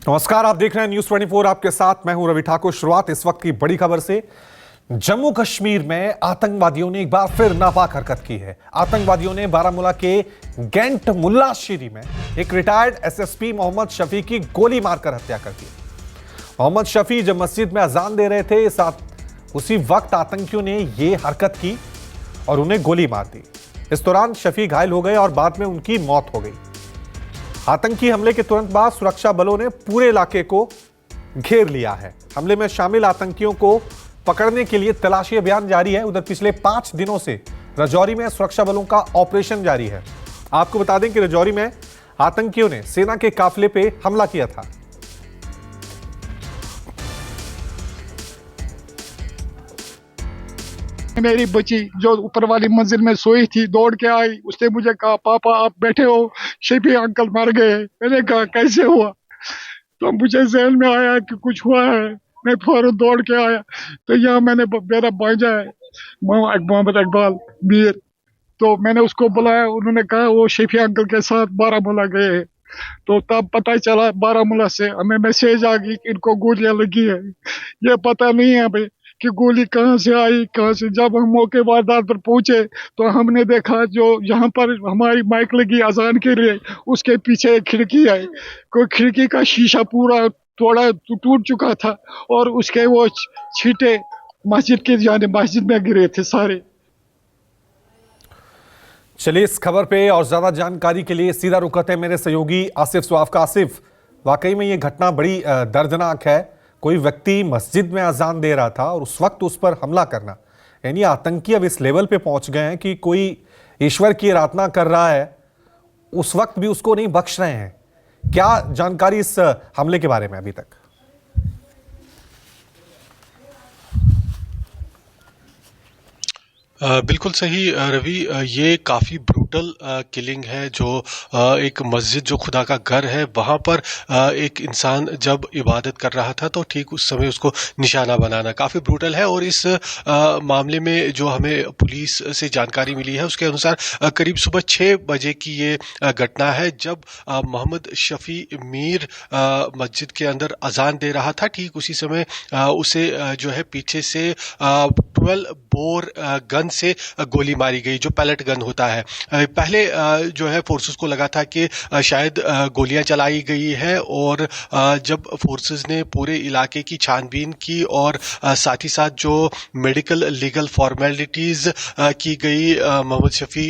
नमस्कार, आप देख रहे हैं न्यूज 24। आपके साथ मैं हूं रवि ठाकुर। शुरुआत इस वक्त की बड़ी खबर से। जम्मू कश्मीर में आतंकवादियों ने एक बार फिर नापाक हरकत की है। आतंकवादियों ने बारामूला के गेंट मुल्ला शीरी में एक रिटायर्ड एसएसपी मोहम्मद शफी की गोली मारकर हत्या कर दी। मोहम्मद शफी जब मस्जिद में अजान दे रहे थे, उसी वक्त आतंकियों ने यह हरकत की और उन्हें गोली मार दी। इस दौरान शफी घायल हो गए और बाद में उनकी मौत हो गई। आतंकी हमले के तुरंत बाद सुरक्षा बलों ने पूरे इलाके को घेर लिया है। हमले में शामिल आतंकियों को पकड़ने के लिए तलाशी अभियान जारी है। उधर पिछले 5 दिनों से राजौरी में सुरक्षा बलों का ऑपरेशन जारी है। आपको बता दें कि राजौरी में आतंकियों ने सेना के काफिले पे हमला किया था। मेरी बच्ची जो ऊपर वाली मंजिल में सोई थी दौड़ के आई। उसने मुझे कहा, पापा आप बैठे हो, शफी अंकल मर गए। मैंने कहा कैसे हुआ? तो मुझे ज़हन में आया कि कुछ हुआ है। मैं फौरन दौड़ के आया तो यहाँ मेरा भांजा है मोहम्मद इकबाल मीर। तो मैंने उसको बुलाया। उन्होंने कहा वो शफी अंकल के साथ बारामूला गए हैं। तो तब पता चला बारामूला से हमें मैसेज आ गई कि इनको गोलियां लगी है। ये पता नहीं है भाई कि गोली कहाँ से आई, कहाँ से। जब हम मौके वारदात पर पहुंचे तो हमने देखा जो यहाँ पर हमारी माइक लगी अजान के लिए, उसके पीछे एक खिड़की है। कोई खिड़की का शीशा पूरा थोड़ा टूट चुका था और उसके वो छींटे मस्जिद में गिरे थे सारे। चलिए, इस खबर पे और ज्यादा जानकारी के लिए सीधा रुख करते हैं मेरे सहयोगी आसिफ स्वाफ का। आसिफ, वाकई में ये घटना बड़ी दर्दनाक है। कोई व्यक्ति मस्जिद में अजान दे रहा था और उस वक्त उस पर हमला करना, यानी आतंकी अब इस लेवल पे पहुंच गए हैं कि कोई ईश्वर की आराधना कर रहा है, उस वक्त भी उसको नहीं बख्श रहे हैं। क्या जानकारी इस हमले के बारे में अभी तक? बिल्कुल सही रवि, ये काफ़ी ब्रूटल किलिंग है। जो एक मस्जिद जो खुदा का घर है वहाँ पर एक इंसान जब इबादत कर रहा था तो ठीक उस समय उसको निशाना बनाना काफ़ी ब्रूटल है। और इस मामले में जो हमें पुलिस से जानकारी मिली है उसके अनुसार करीब सुबह 6 बजे की ये घटना है, जब मोहम्मद शफी मीर मस्जिद के अंदर अजान दे रहा था। ठीक उसी समय उसे जो है पीछे से 12 बोर गन से गोली मारी गई, जो पैलेट गन होता है। पहले जो है फोर्सेस को लगा था कि शायद गोलियां चलाई गई है, और जब फोर्सेस ने पूरे इलाके की छानबीन की और साथ ही साथ जो मेडिकल लीगल फॉर्मेलिटीज की गई मोहम्मद शफी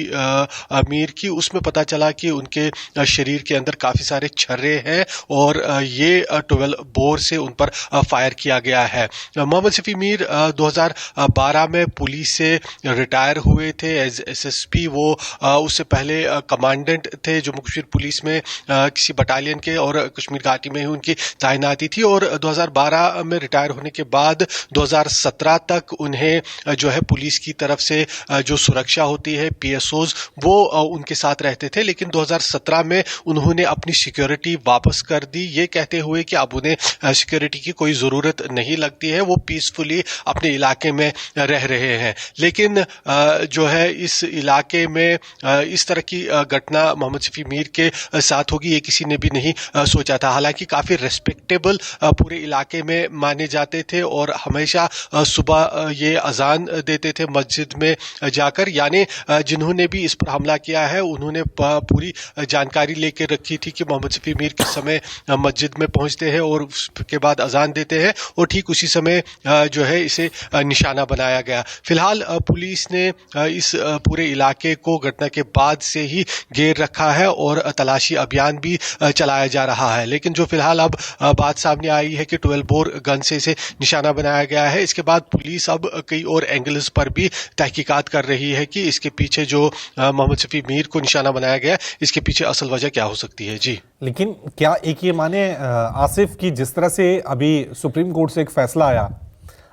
अमीर की, उसमें पता चला कि उनके शरीर के अंदर काफी सारे छर्रे हैं और ये 12 बोर से उन पर फायर किया गया है। मोहम्मद शफी मीर 2012 में पुलिस से रिटायर हुए थे एज एसएसपी। वो उससे पहले कमांडेंट थे जम्मू कश्मीर पुलिस में किसी बटालियन के, और कश्मीर घाटी में ही उनकी तैनाती थी। और 2012 में रिटायर होने के बाद 2017 तक उन्हें जो है पुलिस की तरफ से जो सुरक्षा होती है पीएसओज, वो उनके साथ रहते थे। लेकिन 2017 में उन्होंने अपनी सिक्योरिटी वापस कर दी, ये कहते हुए कि अब उन्हें सिक्योरिटी की कोई ज़रूरत नहीं लगती है, वो पीसफुली अपने इलाके में रह रहे हैं। लेकिन जो है इस इलाके में इस तरह की घटना मोहम्मद शफी मीर के साथ होगी, ये किसी ने भी नहीं सोचा था। हालांकि काफ़ी रेस्पेक्टेबल पूरे इलाके में माने जाते थे और हमेशा सुबह ये अजान देते थे मस्जिद में जाकर। यानी जिन्होंने भी इस पर हमला किया है उन्होंने पूरी जानकारी लेकर रखी थी कि मोहम्मद शफी मीर किस समय मस्जिद में पहुंचते हैं और उसके बाद अजान देते हैं, और ठीक उसी समय जो है इसे निशाना बनाया गया। फिलहाल पुलिस ने इस पूरे इलाके को घटना के बाद से ही घेर रखा है और तलाशी अभियान भी चलाया जा रहा है। लेकिन जो फिलहाल अब बात सामने आई है कि 12 बोर गन से इसे निशाना बनाया गया है, इसके बाद पुलिस अब कई और एंगल्स पर भी तहकीकात कर रही है कि इसके पीछे जो मोहम्मद शफी मीर को निशाना बनाया गया, इसके पीछे असल वजह क्या हो सकती है। जी, लेकिन क्या एक ये माने आसिफ की जिस तरह से अभी सुप्रीम कोर्ट से एक फैसला आया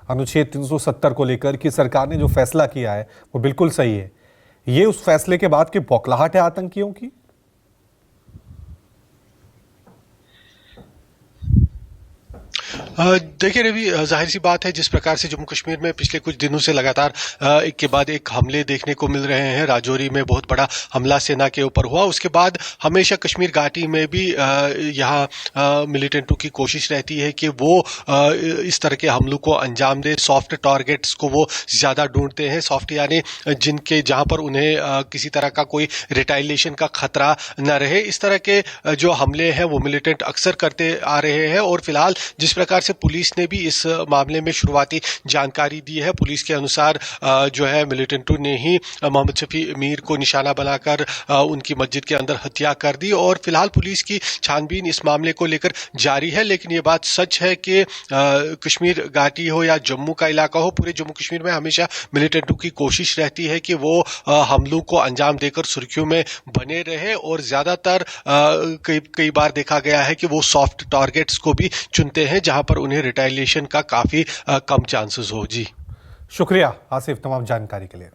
अनुच्छेद 370 को लेकर कि सरकार ने जो फैसला किया है वो बिल्कुल सही है, ये उस फैसले के बाद की बौखलाहट है आतंकियों की? देखिए रवि, जाहिर सी बात है जिस प्रकार से जम्मू कश्मीर में पिछले कुछ दिनों से लगातार एक के बाद एक हमले देखने को मिल रहे हैं। राजौरी में बहुत बड़ा हमला सेना के ऊपर हुआ, उसके बाद हमेशा कश्मीर घाटी में भी यहाँ मिलिटेंटों की कोशिश रहती है कि वो इस तरह के हमलों को अंजाम दे। सॉफ्ट टारगेट्स को वो ज्यादा ढूंढते हैं, सॉफ्ट यानी जिनके जहां पर उन्हें किसी तरह का कोई रिटाइलेशन का खतरा न रहे। इस तरह के जो हमले हैं वो मिलिटेंट अक्सर करते आ रहे हैं और फिलहाल जिस प्रकार से पुलिस ने भी इस मामले में शुरुआती जानकारी दी है, पुलिस के अनुसार जो है मिलिटेंटों ने ही मोहम्मद शफी मीर को निशाना बनाकर उनकी मस्जिद के अंदर हत्या कर दी और फिलहाल पुलिस की छानबीन इस मामले को लेकर जारी है। लेकिन ये बात सच है कि कश्मीर घाटी हो या जम्मू का इलाका हो, पूरे जम्मू कश्मीर में हमेशा मिलिटेंटों की कोशिश रहती है कि वो हमलों को अंजाम देकर सुर्खियों में बने रहे और ज्यादातर कई बार देखा गया है कि वो सॉफ्ट टारगेट्स को भी चुनते हैं जहां पर उन्हें रिटाइलेशन का काफी कम चांसेस हो। जी शुक्रिया आसिफ तमाम जानकारी के लिए।